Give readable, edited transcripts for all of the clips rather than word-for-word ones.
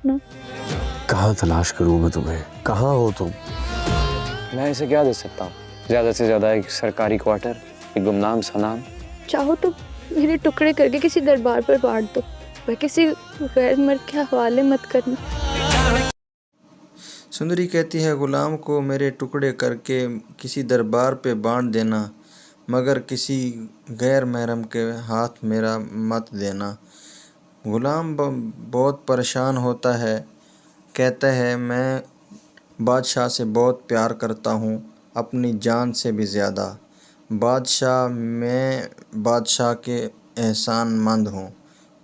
अपना। कहाँ तलाश करूँ मैं तुम्हें, कहाँ हो तुम? मैं इसे क्या दे सकता हूँ? ज्यादा से ज्यादा एक सरकारी क्वार्टर, एक गुमनाम सा नाम। चाहो तो मेरे टुकड़े करके किसी दरबार पर बांट दो, वह किसी गैर मर्द के हवाले मत करना। सुंदरी कहती है, गुलाम को मेरे टुकड़े करके किसी दरबार पे बांट देना, मगर किसी गैर महरम के हाथ मेरा मत देना। गुलाम बहुत परेशान होता है, कहता है मैं बादशाह से बहुत प्यार करता हूँ, अपनी जान से भी ज़्यादा। बादशाह, मैं बादशाह के एहसान मंद हूँ।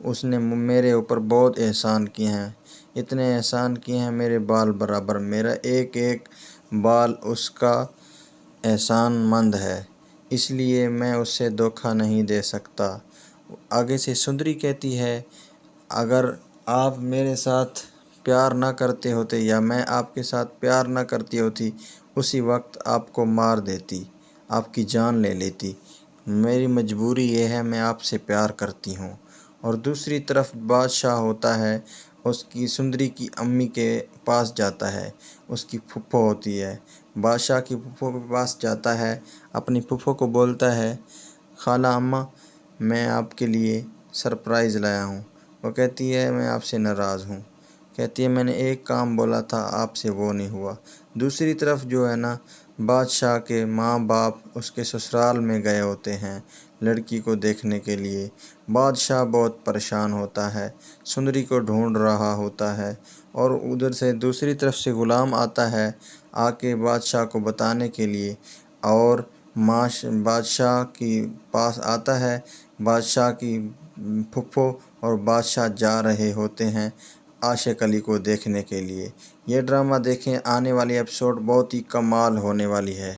उसने मेरे ऊपर बहुत एहसान किए हैं, इतने एहसान किए हैं मेरे बाल बराबर। मेरा एक एक बाल उसका एहसान मंद है, इसलिए मैं उसे धोखा नहीं दे सकता। आगे से सुंदरी कहती है, अगर आप मेरे साथ प्यार ना करते होते या मैं आपके साथ प्यार ना करती होती, उसी वक्त आपको मार देती, आपकी जान ले लेती। मेरी मजबूरी ये है, मैं आपसे प्यार करती हूँ। और दूसरी तरफ बादशाह होता है, उसकी सुंदरी की अम्मी के पास जाता है, उसकी फुफ्फो होती है। बादशाह की फुफ्फो के पास जाता है, अपनी फुफ्फो को बोलता है, खाला अम्मा, मैं आपके लिए सरप्राइज़ लाया हूँ। वो कहती है, मैं आपसे नाराज़ हूँ। कहती है, मैंने एक काम बोला था आपसे, वो नहीं हुआ। दूसरी तरफ जो है ना, बादशाह के माँ बाप उसके ससुराल में गए होते हैं लड़की को देखने के लिए। बादशाह बहुत परेशान होता है, सुंदरी को ढूंढ रहा होता है। और उधर से दूसरी तरफ से गुलाम आता है, आके बादशाह को बताने के लिए, और बादशाह के पास आता है। बादशाह की फुफ्फो और बादशाह जा रहे होते हैं आशिक अली को देखने के लिए। ये ड्रामा देखें, आने वाली एपिसोड बहुत ही कमाल होने वाली है।